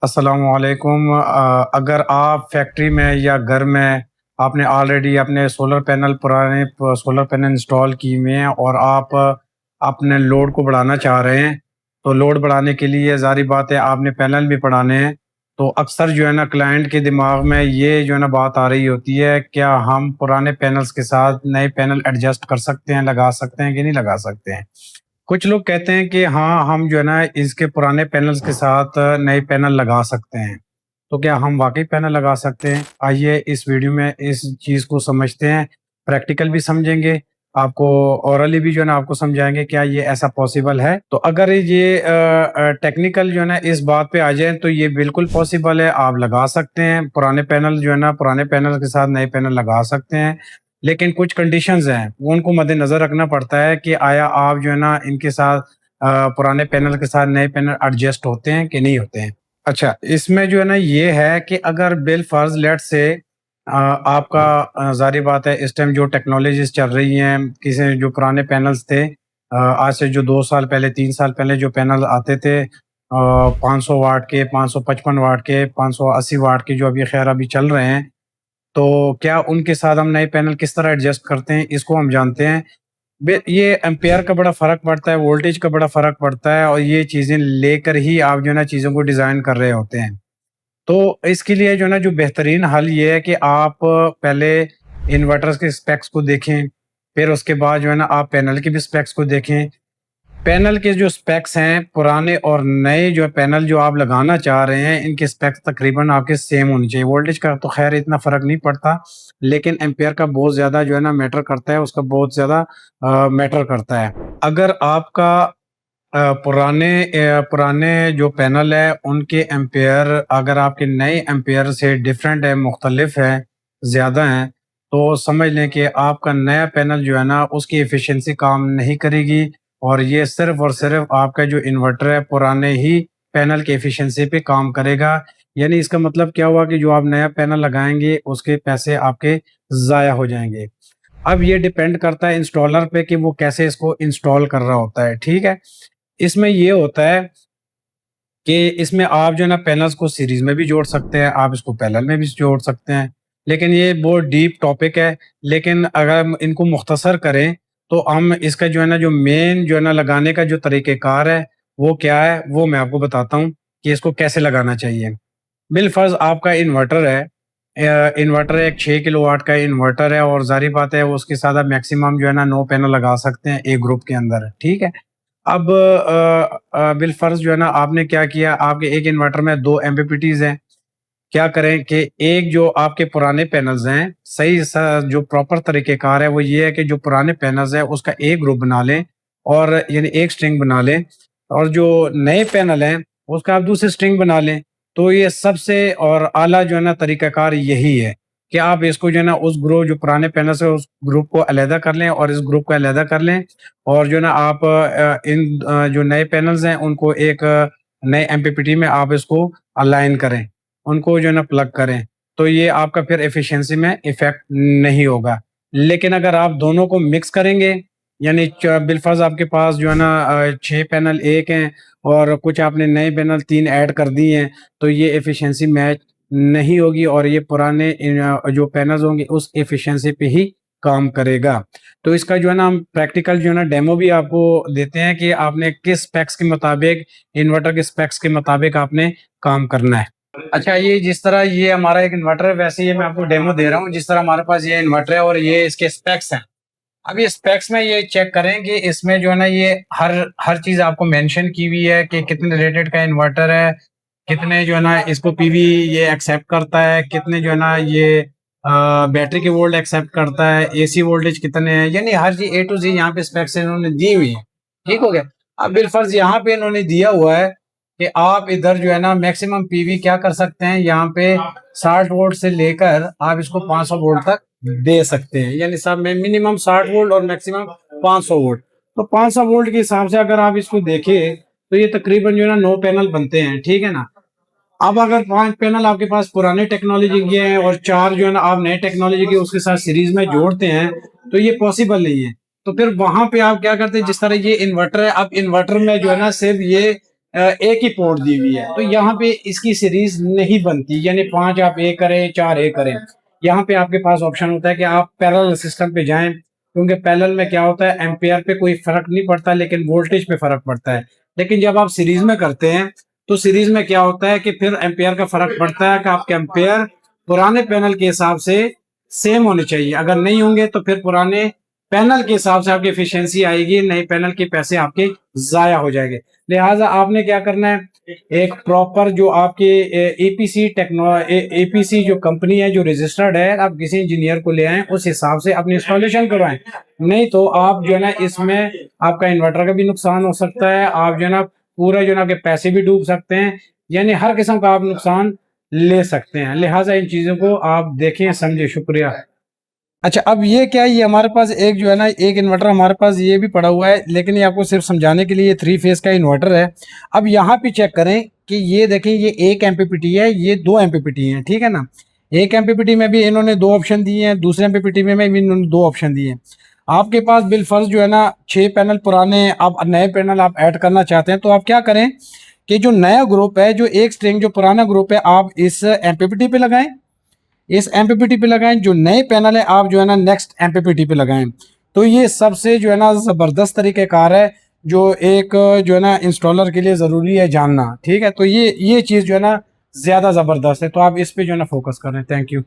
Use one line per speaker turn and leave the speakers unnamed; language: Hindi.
अस्सलामुअलैकुम। अगर आप फैक्ट्री में या घर में आपने ऑलरेडी अपने पुराने सोलर पैनल इंस्टॉल किए हुए हैं और आप अपने लोड को बढ़ाना चाह रहे हैं, तो लोड बढ़ाने के लिए ज़ाहिर बात है आपने पैनल भी बढ़ाने हैं। तो अक्सर जो है ना क्लाइंट के दिमाग में ये जो है ना बात आ रही होती है, क्या हम पुराने पैनल्स के साथ नए पैनल एडजस्ट कर सकते हैं, लगा सकते हैं कि नहीं लगा सकते हैं? कुछ लोग कहते हैं कि हाँ, हम जो है ना इसके पुराने पैनल्स के साथ नए पैनल लगा सकते हैं। तो क्या हम वाक़ई पैनल लगा सकते हैं? आइए इस वीडियो में इस चीज़ को समझते हैं, प्रैक्टिकल भी समझेंगे, आपको ओरली भी जो है ना आपको समझाएँगे क्या ये ऐसा पॉसिबल है? तो अगर ये टेक्निकल जो है ना इस बात पे आ जाएँ तो ये बिल्कुल पॉसिबल है, आप लगा सकते हैं। पुराने पैनल जो है ना पुराने पैनल के साथ नए पैनल लगा सकते हैं। लेकिन कुछ कंडीशंस हैं, वो उनको मद्देनज़र रखना पड़ता है कि आया आप जो है ना इनके साथ पुराने पैनल के साथ नए पैनल एडजस्ट होते हैं कि नहीं होते हैं। अच्छा, इसमें जो है ना ये है कि अगर बिल-फ़र्ज़ लेट्स से आपका ज़ाहिर बात है इस टाइम जो टेक्नोलॉजीज़ चल रही हैं, किसी जो पुराने पैनल्स थे आज से जो 2 साल पहले, 3 साल पहले जो पैनल आते थे 500 वाट के, 555 वाट के, 580 वाट के जो अभी ख़ैर अभी चल रहे हैं। तो क्या उनके साथ हम नए पैनल किस तरह एडजस्ट करते हैं, इसको हम जानते हैं। ये एम्पेयर का बड़ा फ़र्क पड़ता है, वोल्टेज का बड़ा फ़र्क पड़ता है और ये चीज़ें लेकर ही आप जो है ना चीज़ों को डिज़ाइन कर रहे होते हैं। तो इसके लिए जो है ना जो बेहतरीन हल ये है कि आप पहले इन्वर्टर्स के स्पेक्स को देखें, फिर उसके बाद जो है ना आप पैनल के भी स्पेक्स को देखें। पैनल के जो स्पेक्स हैं, पुराने और नए जो पैनल जो आप लगाना चाह रहे हैं, इनके स्पेक्स तकरीबन आपके सेम होने चाहिए। वोल्टेज का तो ख़ैर इतना फ़र्क नहीं पड़ता, लेकिन एम्पेयर का बहुत ज़्यादा जो है ना मैटर करता है, उसका बहुत ज़्यादा मैटर करता है। अगर आपका पुराने जो पैनल है, उनके एम्पेयर अगर आपके नए एम्पेयर से डिफरेंट है, मुख्तलिफ है, ज़्यादा हैं, तो समझ लें कि आपका नया पैनल जो है ना, उसकी एफिशिएंसी काम नहीं करेगी और ये सिर्फ़ और सिर्फ़ आपका जो इन्वर्टर है, पुराने ही पैनल की एफिशिएंसी पे काम करेगा। यानी इसका मतलब क्या हुआ कि जो आप नया पैनल लगाएँगे, उसके पैसे आपके ज़ाया हो जाएँगे। अब ये डिपेंड करता है इंस्टॉलर पे कि वो कैसे इसको इंस्टॉल कर रहा होता है, ठीक है? इसमें ये होता है कि इसमें आप जो है ना पैनल्स को सीरीज़ में भी जोड़ सकते हैं, आप इसको पैरेलल में भी जोड़ सकते हैं। लेकिन ये बहुत डीप टॉपिक है, लेकिन अगर हम इनको मुख्तसर करें, तो हम इसका जो है ना जो मेन जो है ना लगाने का जो तरीक़ेकार है, वो क्या है, वो मैं आपको बताता हूँ कि इसको कैसे लगाना चाहिए। बिलफ़र्ज़ आपका इन्वर्टर है इन्वर्टर एक 6 किलोवाट का इन्वर्टर है और ज़ाहिर बात है उसके साथ आप मैक्सिमम जो है ना 9 पैनल लगा सकते हैं एक ग्रुप के अंदर, ठीक है? अब बिलफ़र्ज़ जो है ना आपने क्या किया, आपके एक इन्वर्टर में 2 एमपीपीटीज़ हैं। क्या करें कि एक जो आपके पुराने पैनल्स हैं, सही सा जो प्रॉपर तरीक़ेकार है वो ये है कि जो पुराने पैनल्स हैं उसका एक ग्रुप बना लें और यानी एक स्ट्रिंग बना लें और जो नए पैनल हैं उसका आप दूसरी स्ट्रिंग बना लें। तो ये सबसे और आला जो है ना तरीक़ाकार यही है कि आप इसको जो है ना उस ग्रुप जो पुराने पैनल्स है उस ग्रुप को अलहदा कर लें और इस ग्रुप को अलहदा कर लें और जो है ना आप जो नए पैनल्स हैं उनको एक नए एमपीपीटी में आप इसको अलाइन करें। उनको जो है ना प्लग करें, तो ये आपका फिर एफिशिएंसी में इफ़ेक्ट नहीं होगा। लेकिन अगर आप दोनों को मिक्स करेंगे, यानी बिलफ़र्ज़ आपके पास जो है ना 6 पैनल एक हैं और कुछ आपने नए पैनल 3 ऐड कर दिए हैं, तो ये एफिशिएंसी मैच नहीं होगी और ये पुराने जो पैनल्स होंगे उस एफिशिएंसी पे ही काम करेगा। तो इसका जो है ना हम प्रैक्टिकल जो है ना डेमो भी आपको देते हैं कि आपने किस स्पेक्स के मुताबिक इन्वर्टर के स्पेक्स के मुताबिक आपने काम करना है। अच्छा, ये जिस तरह ये हमारा एक इन्वर्टर है वैसे ये मैं आपको डेमो दे रहा हूँ जिस तरह हमारे पास ये इन्वर्टर है और ये इसके स्पेक्स हैं। अब ये स्पेक्स में ये चेक करें कि इसमें जो है ना ये हर हर चीज़ आपको मेंशन की हुई है कि कितने रेटेड का इन्वर्टर है, कितने जो है ना इसको पीवी ये एक्सेप्ट करता है, कितने जो है ना ये बैटरी के वोल्ट एक्सेप्ट करता है, एसी वोल्टेज कितने हैं, यानी हर चीज़ ए टू ज़ेड यहाँ पे स्पेक्स इन्होंने दी हुई है। ठीक हो गया? अब बिलफ़र्ज़ यहाँ पे इन्होंने दिया हुआ है कि आप इधर जो है ना मैक्सिमम पीवी क्या कर सकते हैं, यहाँ पे 60 वोल्ट से लेकर आप इसको 500 वोल्ट तक दे सकते हैं। यानी सब में मिनिमम 60 वोल्ट और मैक्सिमम 500 वोल्ट। तो 500 वोल्ट के हिसाब से अगर आप इसको देखें, तो ये तकरीबन जो है ना 9 पैनल बनते हैं, ठीक है ना? अब अगर 5 पैनल आपके पास पुराने टेक्नोलॉजी के हैं और 4 जो है ना आप नए टेक्नोलॉजी के उसके साथ सीरीज़ में जोड़ते हैं, तो ये पॉसिबल नहीं है। तो फिर वहाँ पे आप क्या करते हैं, जिस तरह ये इन्वर्टर है, अब इन्वर्टर में जो है ना सिर्फ़ ये एक ही पोर्ट दी हुई है, तो यहाँ पे इसकी सीरीज नहीं बनती, यानी 5 आप ए करें 4 ए करें। यहाँ पे आपके पास ऑप्शन होता है कि आप पैरेलल सिस्टम पे जाएं, क्योंकि पैरेलल में क्या होता है, एम्पेयर पे कोई फर्क नहीं पड़ता लेकिन वोल्टेज पे फर्क पड़ता है। लेकिन जब आप सीरीज में करते हैं तो सीरीज में क्या होता है कि फिर एम्पेयर का फर्क पड़ता है कि आपके एम्पेयर पुराने पैनल के हिसाब से सेम होने चाहिए, अगर नहीं होंगे तो फिर पुराने पैनल के हिसाब से आपकी एफिशिएंसी आएगी, नए पैनल के पैसे आपके जाया हो जाएंगे। लिहाजा आपने क्या करना है, एक प्रॉपर जो आपके एपीसी एपीसी जो कंपनी है जो रजिस्टर्ड है, आप किसी इंजीनियर को ले आए, उस हिसाब से अपनी इंस्टॉलेशन करवाएं। नहीं तो आप जो है ना इसमें आपका इन्वर्टर का भी नुकसान हो सकता है, आप जो है ना पूरा जो है ना आपके पैसे भी डूब सकते हैं, यानी हर किस्म का आप नुकसान ले सकते हैं। लिहाजा इन चीजों को आप देखें समझे। शुक्रिया। अच्छा, अब ये क्या है, ये हमारे पास एक जो है ना एक इन्वर्टर हमारे पास ये भी पड़ा हुआ है, लेकिन ये आपको सिर्फ समझाने के लिए, ये 3 फेज का इन्वर्टर है। अब यहाँ पे चेक करें कि ये देखें, ये 1 एमपीपीटी है, ये 2 एमपीपीटी है, ठीक है ना। 1 एमपीपीटी में भी इन्होंने 2 ऑप्शन दिए हैं, दूसरे एमपीपीटी में भी इन्होंने 2 ऑप्शन दिए हैं। आपके पास बिलफर्ज जो है ना 6 पैनल पुराने, आप नए पैनल आप ऐड करना चाहते हैं, तो आप क्या करें कि जो नया ग्रुप है, जो एक स्ट्रिंग जो पुराना ग्रुप है, आप इस एमपीपीटी पे लगाएं, इस एमपीपीटी पे लगाएं। जो नए पैनल है आप जो है ना नेक्स्ट एमपीपीटी पे लगाएं। तो ये सबसे जो है ना ज़बरदस्त तरीक़ेकार है, जो एक जो है ना इंस्टॉलर के लिए ज़रूरी है जानना, ठीक है। तो ये चीज़ जो है ना ज़्यादा ज़बरदस्त है, तो आप इस पे जो है ना फोकस करें। Thank you.